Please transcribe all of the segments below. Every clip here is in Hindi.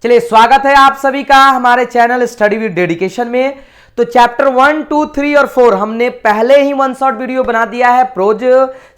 चलिए स्वागत है आप सभी का हमारे चैनल स्टडी विद डेडिकेशन में। तो चैप्टर 1, 2, 3 और 4 हमने पहले ही वन शॉट वीडियो बना दिया है प्रोज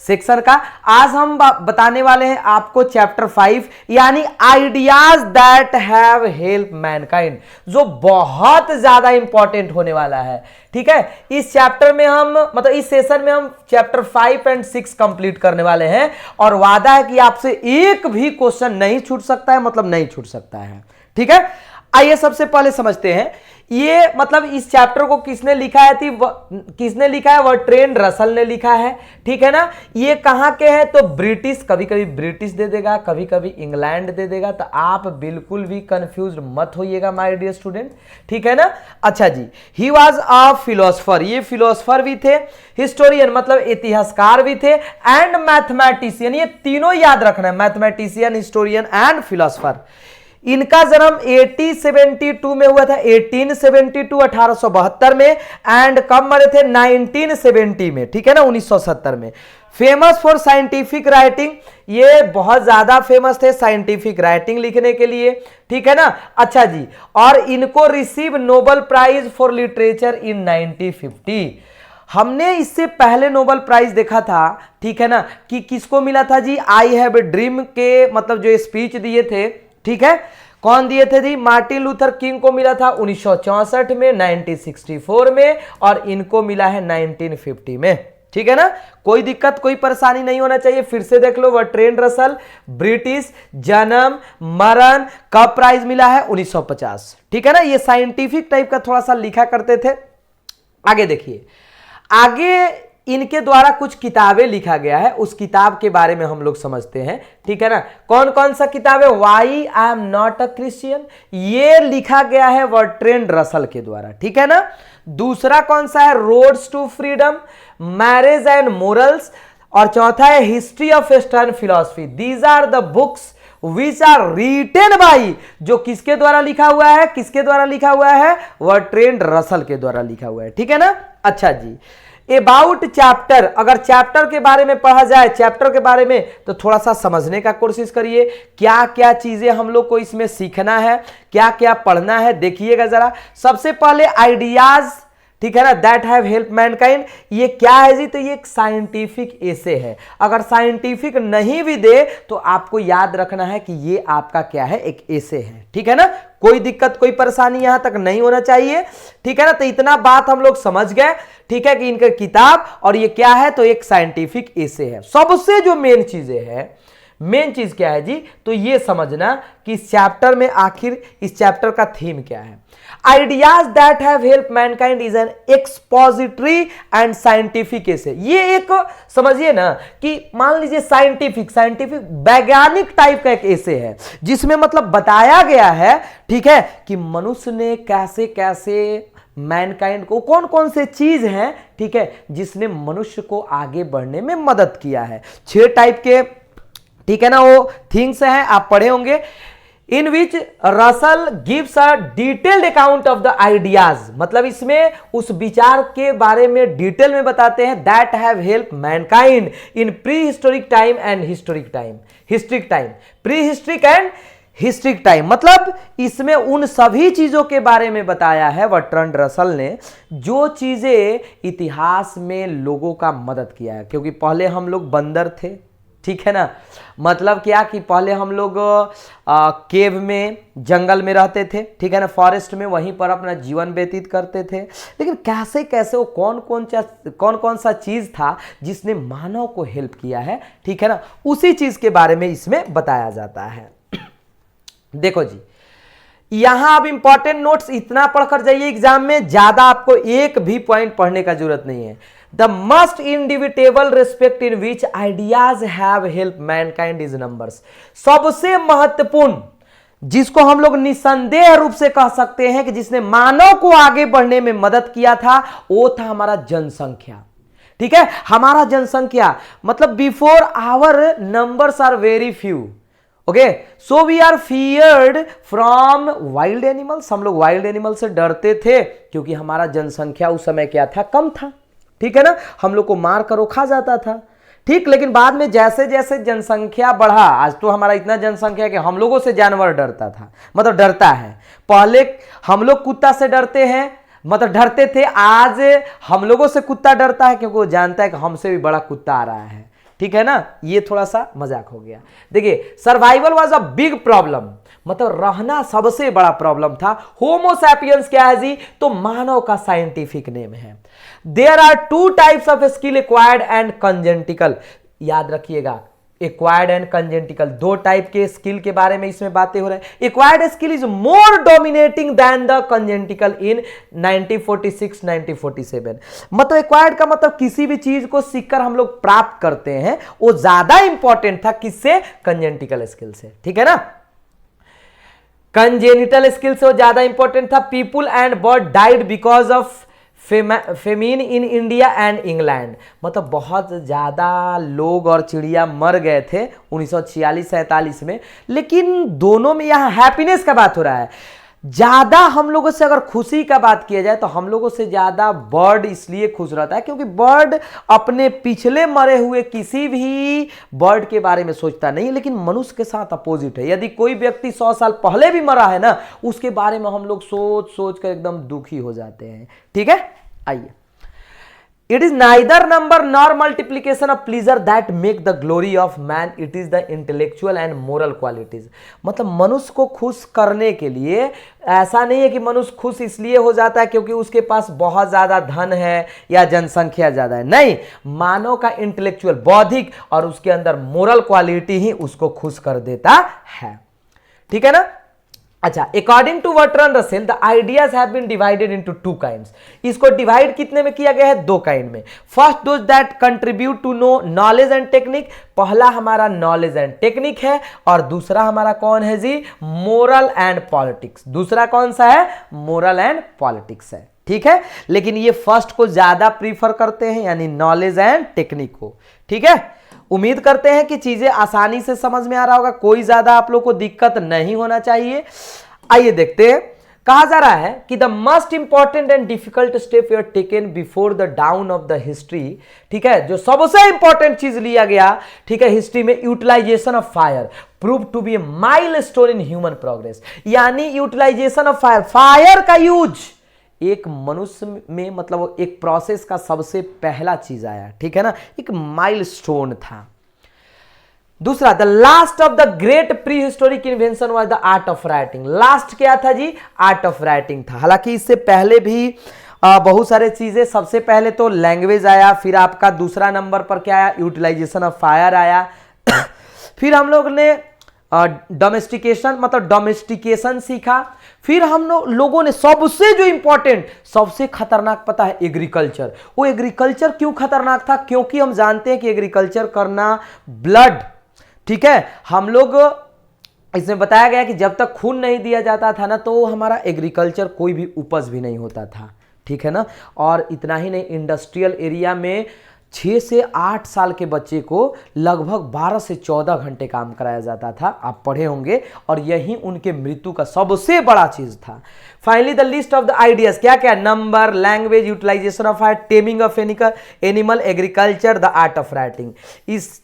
सेक्शन का। आज हम बताने वाले हैं आपको चैप्टर 5 यानी ideas that have help Mankind, जो बहुत ज्यादा इंपॉर्टेंट होने वाला है। ठीक है, इस चैप्टर में हम मतलब इस सेशन में हम चैप्टर 5 और 6 कंप्लीट करने वाले हैं और वादा है कि आपसे एक भी क्वेश्चन नहीं छूट सकता है, मतलब नहीं छूट सकता है। ठीक है, आइए सबसे पहले समझते हैं ये मतलब इस चैप्टर को किसने लिखा है किसने लिखा है, बर्ट्रैंड रसल ने लिखा है। ठीक है ना, ये कहां के हैं तो ब्रिटिश, कभी कभी ब्रिटिश दे देगा, कभी कभी इंग्लैंड दे देगा, तो आप बिल्कुल भी कंफ्यूज मत होइएगा माय डियर स्टूडेंट। ठीक है ना। अच्छा जी, ही वाज अ फिलोसोफर, ये फिलोसोफर भी थे, हिस्टोरियन मतलब इतिहासकार भी थे, एंड मैथमेटिशियन, ये तीनों याद रखना है, मैथमेटिशियन, हिस्टोरियन एंड फिलोसोफर। इनका जन्म 1872 में हुआ था, 1872 1872 में, एंड कब मरे थे 1970 में। ठीक है ना, 1970 में। फेमस फॉर साइंटिफिक राइटिंग, ये बहुत ज्यादा फेमस थे साइंटिफिक राइटिंग लिखने के लिए। ठीक है ना। अच्छा जी, और इनको receive Nobel prize for literature in 1950। हमने इससे पहले नोबेल प्राइज देखा था, ठीक है ना, कि किसको मिला था जी, आई हैव ए ड्रीम के मतलब जो स्पीच दिए थे, ठीक है, कौन दिए थे जी, मार्टिन लूथर किंग को मिला था 1964 में, 1964 में, और इनको मिला है 1950 में। ठीक है ना, कोई दिक्कत कोई परेशानी नहीं होना चाहिए। फिर से देख लो, बर्ट्रैंड रसल, ब्रिटिश, जन्म, मरण, कब प्राइज मिला है 1950। ठीक है ना, ये साइंटिफिक टाइप का थोड़ा सा लिखा करते थे। आगे देखिए, आगे इनके द्वारा कुछ किताबें लिखा गया है, उस किताब के बारे में हम लोग समझते हैं। ठीक है ना, कौन कौन सा किताब है, why I am not a Christian, ये लिखा गया है बर्ट्रैंड रसल के द्वारा। ठीक है ना। दूसरा कौन सा है, roads to freedom, marriage and morals, और चौथा है history of western philosophy. These are the books which are written by, जो किसके द्वारा लिखा हुआ है, किसके द्वारा लिखा हुआ है, बर्ट्रैंड रसल के द्वारा लिखा हुआ है। ठीक है ना। अच्छा जी, अबाउट चैप्टर, अगर चैप्टर के बारे में पढ़ा जाए, चैप्टर के बारे में, तो थोड़ा सा समझने का कोशिश करिए, क्या क्या चीजें हम लोग को इसमें सीखना है, क्या क्या पढ़ना है, देखिएगा जरा। सबसे पहले आइडियाज, ठीक है ना, दैट हैव हेल्प मैनकाइंड, ये क्या है जी, तो ये एक साइंटिफिक एसे है। अगर साइंटिफिक नहीं भी दे तो आपको याद रखना है कि ये आपका क्या है, एक एसे है। ठीक है ना, कोई दिक्कत कोई परेशानी यहां तक नहीं होना चाहिए। ठीक है ना, तो इतना बात हम लोग समझ गए। ठीक है, कि इनका किताब और ये क्या है, तो एक साइंटिफिक एसे है। सबसे जो मेन चीजें है, मेन चीज क्या है जी, तो ये समझना कि इस चैप्टर में आखिर इस चैप्टर का थीम क्या है। Ideas that have help mankind is an expository and scientific essay. ये एक समझिए ना कि मान लीजिए साइंटिफिक वैज्ञानिक टाइप का एक एसे है, जिसमें मतलब बताया गया है, ठीक है, कि मनुष्य ने कैसे कैसे मैनकाइंड को, कौन कौन से चीज हैं, ठीक है, जिसने मनुष्य को आगे बढ़ने में मदद किया है। 6 टाइप के, ठीक है ना, वो थिंग्स हैं, आप पढ़े होंगे। In which Russell gives a detailed account of the ideas, मतलब इसमें उस विचार के बारे में डिटेल में बताते हैं, that have help Mankind in pre historic time and historic time. Historic time, pre historic and historic time, मतलब इसमें उन सभी चीजों के बारे में बताया है बर्ट्रैंड रसल ने, जो चीजें इतिहास में लोगों का मदद किया है। क्योंकि पहले हम लोग बंदर थे, ठीक है ना, मतलब क्या कि पहले हम लोग केव में, जंगल में रहते थे, ठीक है ना, फॉरेस्ट में, वहीं पर अपना जीवन व्यतीत करते थे। लेकिन कैसे कैसे वो कौन कौन सा चीज था जिसने मानव को हेल्प किया है, ठीक है ना, उसी चीज के बारे में इसमें बताया जाता है। देखो जी, यहां अब इंपॉर्टेंट नोट्स इतना पढ़कर जाइए एग्जाम में, ज्यादा आपको एक भी पॉइंट पढ़ने का जरूरत नहीं है। The most indubitable respect in which ideas have help mankind is numbers. सबसे महत्वपूर्ण, जिसको हम लोग निसंदेह रूप से कह सकते हैं कि जिसने मानव को आगे बढ़ने में मदद किया था, वो था हमारा जनसंख्या। ठीक है, हमारा जनसंख्या, मतलब before our numbers are very few, okay, so we are feared from wild animals. हम लोग वाइल्ड एनिमल से डरते थे क्योंकि हमारा जनसंख्या उस समय क्या था, कम था। ठीक है ना, हम लोग को मार कर वो खा जाता था। ठीक। लेकिन बाद में जैसे जैसे जनसंख्या बढ़ा, आज तो हमारा इतना जनसंख्या है कि हम लोगों से जानवर डरता था, मतलब डरता है। पहले हम लोग कुत्ता से डरते हैं, मतलब डरते थे, आज हम लोगों से कुत्ता डरता है क्योंकि वो जानता है कि हमसे भी बड़ा कुत्ता आ रहा है। ठीक है ना, ये थोड़ा सा मजाक हो गया। देखिए, survival was a big problem, मतलब रहना सबसे बड़ा प्रॉब्लम था। होमो सैपियंस क्या है जी, तो मानव का साइंटिफिक नेम है। There are two types of skill, acquired and congenital. याद रखिएगा, एक्वायर्ड एंड कंजेंटिकल, दो टाइप के स्किल के बारे में इसमें बातें हो रही है। Acquired skill is more dominating than the congenital in 1946-1947। मतलब एक्वायर्ड का मतलब किसी भी चीज को सीखकर हम लोग प्राप्त करते हैं, वो ज्यादा इंपॉर्टेंट था किससे, कंजेंटिकल स्किल से। ठीक है ना, कंजेनिटल स्किल से वो ज्यादा इंपॉर्टेंट था। People and bird died because of famine in India and England, मतलब बहुत ज्यादा लोग और चिड़िया मर गए थे 1946-47 में। लेकिन दोनों में यहां हैप्पीनेस का बात हो रहा है। ज्यादा हम लोगों से अगर खुशी का बात किया जाए तो हम लोगों से ज्यादा बर्ड इसलिए खुश रहता है क्योंकि बर्ड अपने पिछले मरे हुए किसी भी बर्ड के बारे में सोचता नहीं, लेकिन मनुष्य के साथ अपोजिट है। यदि कोई व्यक्ति 100 साल पहले भी मरा है ना, उसके बारे में हम लोग सोच सोच कर एकदम दुखी हो जाते हैं। ठीक है, आइए। It is neither number nor multiplication of pleasure that make the glory of man. It is the intellectual and moral qualities. मतलब मनुष्य को खुश करने के लिए ऐसा नहीं है कि मनुष्य खुश इसलिए हो जाता है क्योंकि उसके पास बहुत ज्यादा धन है या जनसंख्या ज्यादा है। नहीं, मानव का इंटेलेक्चुअल, बौद्धिक और उसके अंदर मोरल क्वालिटी ही उसको खुश कर देता है। ठीक है ना। अच्छा, according to Bertrand Russell the ideas have been divided into two kinds. इसको डिवाइड कितने में किया गया है, दो काइंड में। First those that contribute to no knowledge and technique, पहला हमारा नॉलेज एंड टेक्निक है और दूसरा हमारा कौन है जी, मोरल एंड पॉलिटिक्स। दूसरा कौन सा है, मोरल एंड पॉलिटिक्स है। ठीक है, लेकिन ये फर्स्ट को ज्यादा प्रीफर करते हैं, यानी नॉलेज एंड टेक्निक को। ठीक है, उम्मीद करते हैं कि चीजें आसानी से समझ में आ रहा होगा, कोई ज्यादा आप लोग को दिक्कत नहीं होना चाहिए। आइए देखते हैं, कहा जा रहा है कि the most important and difficult step your taken before the dawn of the history. ठीक है, जो सबसे इंपॉर्टेंट चीज लिया गया, ठीक है, हिस्ट्री में, utilisation of fire prove to be a milestone in human progress. यानी यूटिलाइजेशन ऑफ फायर, फायर का यूज एक मनुष्य में, मतलब एक प्रोसेस का सबसे पहला चीज आया। ठीक है ना, एक माइलस्टोन था। दूसरा, the last of the great pre historic invention was the art of writing. Last क्या था जी, आर्ट ऑफ राइटिंग था। हालांकि इससे पहले भी बहुत सारे चीजें, सबसे पहले तो लैंग्वेज आया, फिर आपका दूसरा नंबर पर क्या आया, यूटिलाइजेशन ऑफ फायर आया। फिर हम लोग ने डोमेस्टिकेशन, मतलब डोमेस्टिकेशन सीखा। फिर हम लोगों ने सबसे जो इंपॉर्टेंट, सबसे खतरनाक पता है, एग्रीकल्चर। वो एग्रीकल्चर क्यों खतरनाक था, क्योंकि हम जानते हैं कि एग्रीकल्चर करना ब्लड, ठीक है, हम लोग इसमें बताया गया कि जब तक खून नहीं दिया जाता था ना, तो हमारा एग्रीकल्चर कोई भी उपज भी नहीं होता था। ठीक है ना, और इतना ही नहीं, इंडस्ट्रियल एरिया में 6 से 8 साल के बच्चे को लगभग 12 से 14 घंटे काम कराया जाता था, आप पढ़े होंगे, और यही उनके मृत्यु का सबसे बड़ा चीज था। Finally the list of the ideas, क्या क्या, number, language, utilisation of fire, taming of animal, agriculture, the art of writing.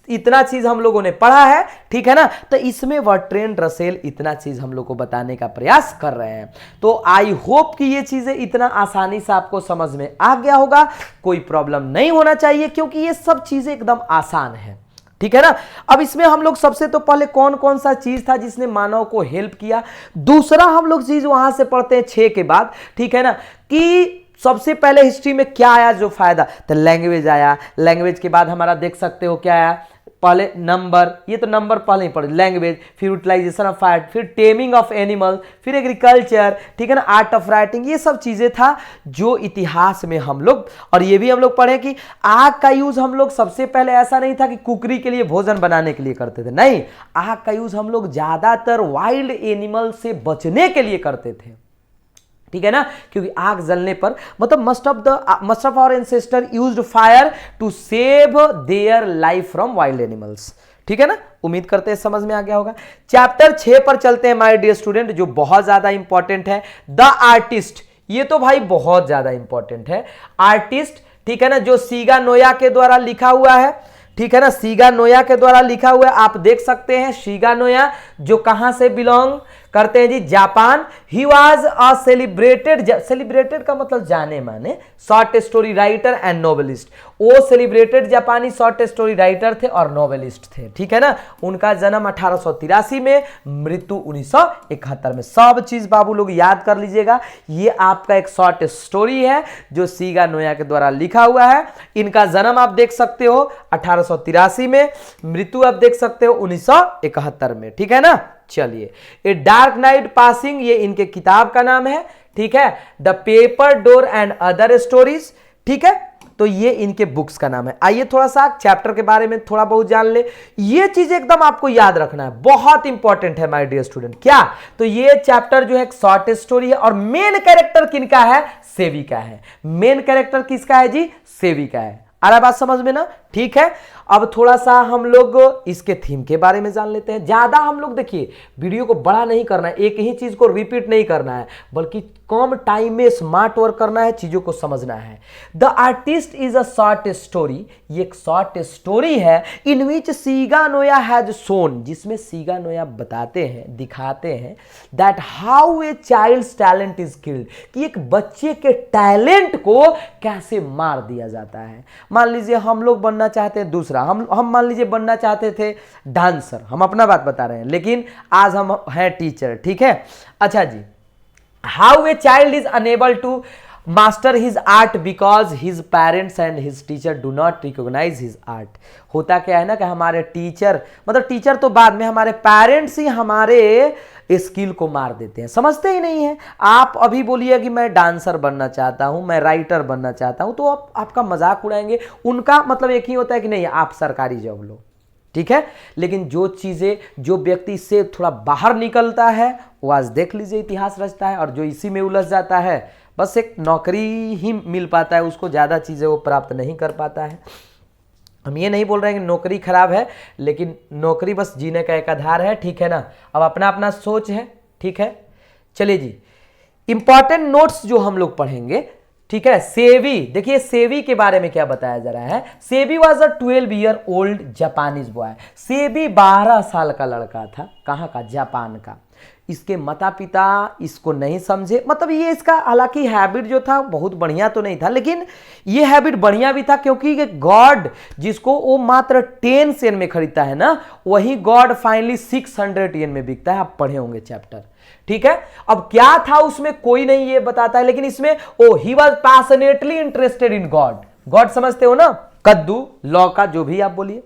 इतना चीज हम लोगों ने पढ़ा है। ठीक है ना, तो इसमें बर्ट्रैंड रसेल इतना चीज हम लोग को बताने का प्रयास कर रहे हैं। तो आई होप कि ये चीजें इतना आसानी से आपको समझ में आ गया होगा, कोई प्रॉब्लम नहीं होना चाहिए क्योंकि ये सब चीजें एकदम आसान है। ठीक है ना। अब इसमें हम लोग सबसे तो पहले कौन कौन सा चीज था जिसने मानव को हेल्प किया, दूसरा हम लोग चीज वहां से पढ़ते हैं 6 के बाद। ठीक है ना, कि सबसे पहले हिस्ट्री में क्या आया जो फायदा, तो लैंग्वेज आया। लैंग्वेज के बाद हमारा देख सकते हो क्या आया, पहले नंबर, ये तो नंबर पहले ही पढ़े, लैंग्वेज, फिर यूटिलाइजेशन ऑफ फायर, फिर टेमिंग ऑफ एनिमल, फिर एग्रीकल्चर। ठीक है ना, आर्ट ऑफ राइटिंग, ये सब चीजें था जो इतिहास में हम लोग, और ये भी हम लोग पढ़े कि आग का यूज हम लोग सबसे पहले ऐसा नहीं था कि कुकरी के लिए, भोजन बनाने के लिए करते थे, नहीं, आग का यूज हम लोग ज्यादातर वाइल्ड एनिमल से बचने के लिए करते थे। ठीक है ना, क्योंकि आग जलने पर, मतलब most of our ancestor used fire to save their life from wild animals. ठीक है ना, उम्मीद करते हैं समझ में आ गया होगा। चैप्टर 6 पर चलते हैं माय डियर स्टूडेंट, जो बहुत ज्यादा इंपॉर्टेंट है, द आर्टिस्ट। ये तो भाई बहुत ज्यादा इंपॉर्टेंट है, आर्टिस्ट। ठीक है ना, जो सीगा नोया के द्वारा लिखा हुआ है। ठीक है ना, सीगा नोया के द्वारा लिखा हुआ है, आप देख सकते हैं। सीगा नोया जो कहां से बिलोंग करते हैं जी, Japan. He was a celebrated, celebrated का मतलब जाने माने, short story writer and novelist. वो सेलिब्रेटेड जापानी शॉर्ट स्टोरी राइटर थे और नोवेलिस्ट थे, ठीक है ना। उनका जन्म 1883 में, मृत्यु 1971 में। सब चीज बाबू लोग याद कर लीजिएगा। ये आपका एक शॉर्ट स्टोरी है जो सीगा नोया के द्वारा लिखा हुआ है। इनका जन्म आप देख सकते हो 1883 में, मृत्यु आप देख सकते हो 1971 में, ठीक है ना। चलिए, ए डार्क नाइट पासिंग, ये इनके किताब का नाम है, ठीक है। The paper door and other stories, ठीक है। तो ये इनके बुक्स का नाम है। आइए थोड़ा सा चैप्टर के बारे में थोड़ा बहुत जान ले। ये चीज एकदम आपको याद रखना है, बहुत इंपॉर्टेंट है माय डियर स्टूडेंट। क्या? तो ये चैप्टर जो है एक शॉर्ट स्टोरी है और मेन कैरेक्टर किनका है? सेवी का है। मेन कैरेक्टर किसका है जी? सेवी का है। आ रहा बात समझ में ना? ठीक है। अब थोड़ा सा हम लोग इसके थीम के बारे में जान लेते हैं। ज्यादा हम लोग देखिए वीडियो को बड़ा नहीं करना है, एक ही चीज को रिपीट नहीं करना है, बल्कि कम टाइम में स्मार्ट वर्क करना है, चीजों को समझना है। The artist is a short story, ये एक शॉर्ट स्टोरी है इन विच सीगा नोया हैज शोन, जिसमें सीगा नोया बताते हैं, दिखाते हैं that how a child's talent is killed, कि एक बच्चे के टैलेंट को कैसे मार दिया जाता है। मान लीजिए हम लोग बनना चाहते हैं दूसरा, हम मान लीजिए बनना चाहते थे डांसर, हम अपना बात बता रहे हैं, लेकिन आज हम हैं टीचर, ठीक है। अच्छा जी, how a child is unable to master his art because his parents and his teacher do not recognise his art. होता क्या है ना कि हमारे टीचर, मतलब टीचर तो बाद में, हमारे पेरेंट्स ही हमारे स्किल को मार देते हैं, समझते ही नहीं है। आप अभी बोलिए कि मैं डांसर बनना चाहता हूं, मैं राइटर बनना चाहता हूं, तो आपका मजाक उड़ाएंगे। उनका मतलब एक ही होता है कि नहीं आप सरकारी जॉब लो, ठीक है। लेकिन जो चीजें, जो व्यक्ति इससे थोड़ा बाहर निकलता है वो आज देख लीजिए इतिहास रचता है, और जो इसी में उलझ जाता है बस एक नौकरी ही मिल पाता है उसको, ज़्यादा चीज़ें वो प्राप्त नहीं कर पाता है। हम ये नहीं बोल रहे हैं कि नौकरी खराब है, लेकिन नौकरी बस जीने का एक आधार है, ठीक है ना। अब अपना अपना सोच है, ठीक है। चलिए जी, इंपॉर्टेंट नोट्स जो हम लोग पढ़ेंगे, ठीक है। सेवी, देखिए सेवी के बारे में क्या बताया जा रहा है। सेवी was a 12 year old Japanese boy. सेवी 12 साल का लड़का था। कहाँ का? जापान का। इसके माता पिता इसको नहीं समझे, मतलब ये इसका हालांकि हैबिट जो था बहुत बढ़िया तो नहीं था, लेकिन ये हैबिट बढ़िया भी था क्योंकि गॉड जिसको वो मात्र 10 येन में खरीदता है ना, वही गॉड फाइनली 600 येन में बिकता है। आप पढ़े होंगे चैप्टर, ठीक है। अब क्या था उसमें कोई नहीं ये बताता है, लेकिन इसमें oh he was passionately interested in God. God समझते हो ना, कद्दू, लौका, जो भी आप बोलिए,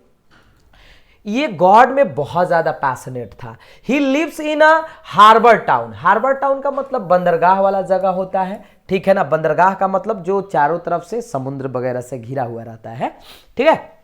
ये गॉड में बहुत ज्यादा पैशनेट था। He lives in a harbour town. Harbour town का मतलब बंदरगाह वाला जगह होता है, ठीक है ना। बंदरगाह का मतलब जो चारों तरफ से समुद्र वगैरह से घिरा हुआ रहता है, ठीक है।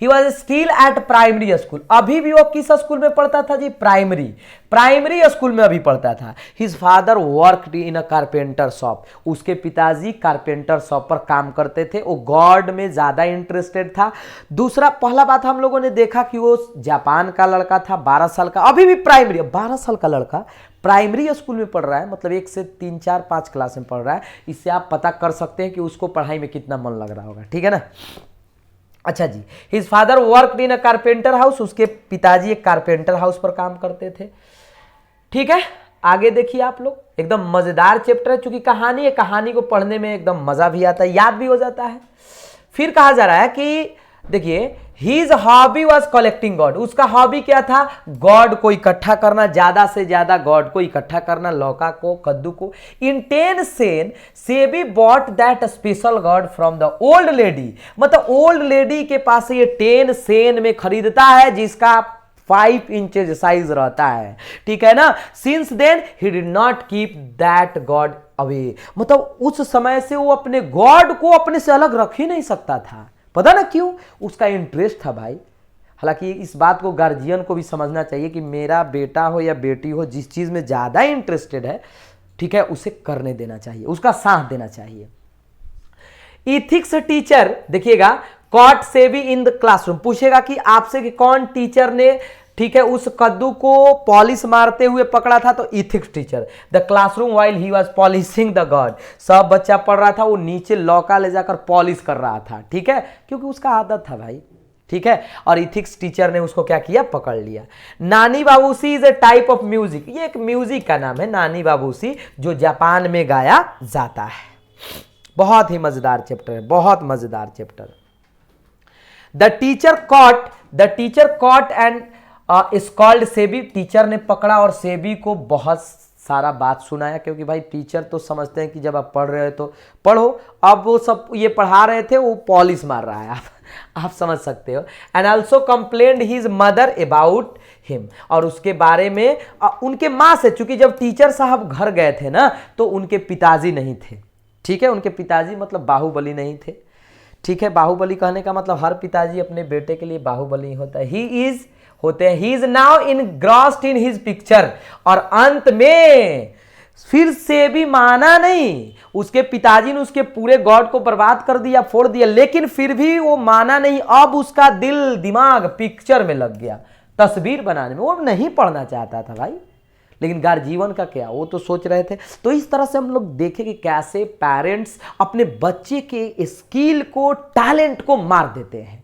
He was still at primary school. अभी भी वो किस स्कूल में पढ़ता था जी? प्राइमरी स्कूल में अभी पढ़ता था। His father worked in a carpenter shop। उसके पिताजी कारपेंटर शॉप पर काम करते थे। वो गॉड में ज्यादा इंटरेस्टेड था। दूसरा, पहला बात हम लोगों ने देखा कि वो जापान का लड़का था, 12 साल का, अभी भी प्राइमरी, 12 साल का लड़का प्राइमरी स्कूल में पढ़ रहा है, मतलब 1 से 3, 4, 5 क्लास में पढ़ रहा है। इससे आप पता कर सकते हैं कि उसको पढ़ाई में कितना मन लग रहा होगा, ठीक है ना। अच्छा जी, his father worked in a carpenter house. उसके पिताजी एक कारपेंटर हाउस पर काम करते थे, ठीक है। आगे देखिए आप लोग, एकदम मजेदार चैप्टर है, चूंकि कहानी है, कहानी को पढ़ने में एकदम मजा भी आता है, याद भी हो जाता है। फिर कहा जा रहा है कि देखिए, His hobby was collecting God। उसका हॉबी क्या था? गॉड को इकट्ठा करना, ज्यादा से ज्यादा गॉड को इकट्ठा करना, लौका को, कद्दू को। In 10 Sen SEBI bought that special God from the old lady. मतलब ओल्ड लेडी के पास ये 10 सेन में खरीदता है, जिसका 5 इंचेज साइज रहता है, ठीक है ना। Since then he did not keep that god away. मतलब उस समय से वो अपने गॉड को अपने से अलग रख ही नहीं सकता था। पता ना क्यों? उसका इंटरेस्ट था भाई। हालांकि इस बात को गार्जियन को भी समझना चाहिए कि मेरा बेटा हो या बेटी हो, जिस चीज में ज्यादा इंटरेस्टेड है, ठीक है, उसे करने देना चाहिए, उसका साथ देना चाहिए। इथिक्स टीचर, देखिएगा, कॉट सेवी इन द क्लासरूम। पूछेगा कि आपसे कि कौन टीचर ने, ठीक है, उस कद्दू को पॉलिश मारते हुए पकड़ा था? तो ethics teacher. The classroom while he was polishing the God. सब बच्चा पढ़ रहा था, वो नीचे लौका ले जाकर पॉलिश कर रहा था, ठीक है, क्योंकि उसका आदत था भाई, ठीक है। और इथिक्स टीचर ने उसको क्या किया, पकड़ लिया। नानी बाबूसी is a type of music, ये एक म्यूजिक का नाम है नानी बाबूसी, जो जापान में गाया जाता है। बहुत ही मजेदार चैप्टर है, बहुत मजेदार chapter. The teacher caught and scold Sebi, teacher ने पकड़ा और सेबी को बहुत सारा बात सुनाया, क्योंकि भाई टीचर तो समझते हैं कि जब आप पढ़ रहे हो तो पढ़ो, अब वो सब ये पढ़ा रहे थे, वो पॉलिश मार रहा है, आप समझ सकते हो। And also complained his mother about him, और उसके बारे में उनके माँ से, चूंकि जब टीचर साहब घर गए थे ना तो उनके पिताजी नहीं थे, ठीक है। उनके पिताजी मतलब बाहुबली नहीं थे, ठीक है। बाहुबली कहने का मतलब हर पिताजी अपने बेटे के लिए बाहुबली होता है, he is now engrossed in his picture. और अंत में फिर से भी माना नहीं, उसके पिताजी ने उसके पूरे गॉड को बर्बाद कर दिया, फोड़ दिया, लेकिन फिर भी वो माना नहीं। अब उसका दिल दिमाग पिक्चर में लग गया, तस्वीर बनाने में। वो नहीं पढ़ना चाहता था भाई, लेकिन गार्जियन का क्या, वो तो सोच रहे थे। तो इस तरह से हम लोग देखें कि कैसे पेरेंट्स अपने बच्चे के स्किल को, टैलेंट को मार देते हैं,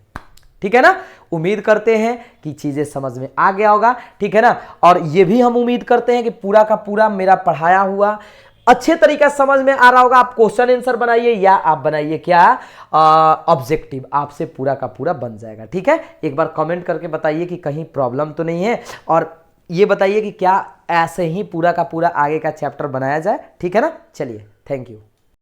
ठीक है ना। उम्मीद करते हैं कि चीजें समझ में आ गया होगा, ठीक है ना। और ये भी हम उम्मीद करते हैं कि पूरा का पूरा मेरा पढ़ाया हुआ अच्छे तरीका समझ में आ रहा होगा। आप क्वेश्चन आंसर बनाइए या आप बनाइए क्या ऑब्जेक्टिव, आपसे पूरा का पूरा बन जाएगा, ठीक है। एक बार कमेंट करके बताइए कि कहीं प्रॉब्लम तो नहीं है, और ये बताइए कि क्या ऐसे ही पूरा का पूरा आगे का चैप्टर बनाया जाए, ठीक है ना। चलिए, थैंक यू।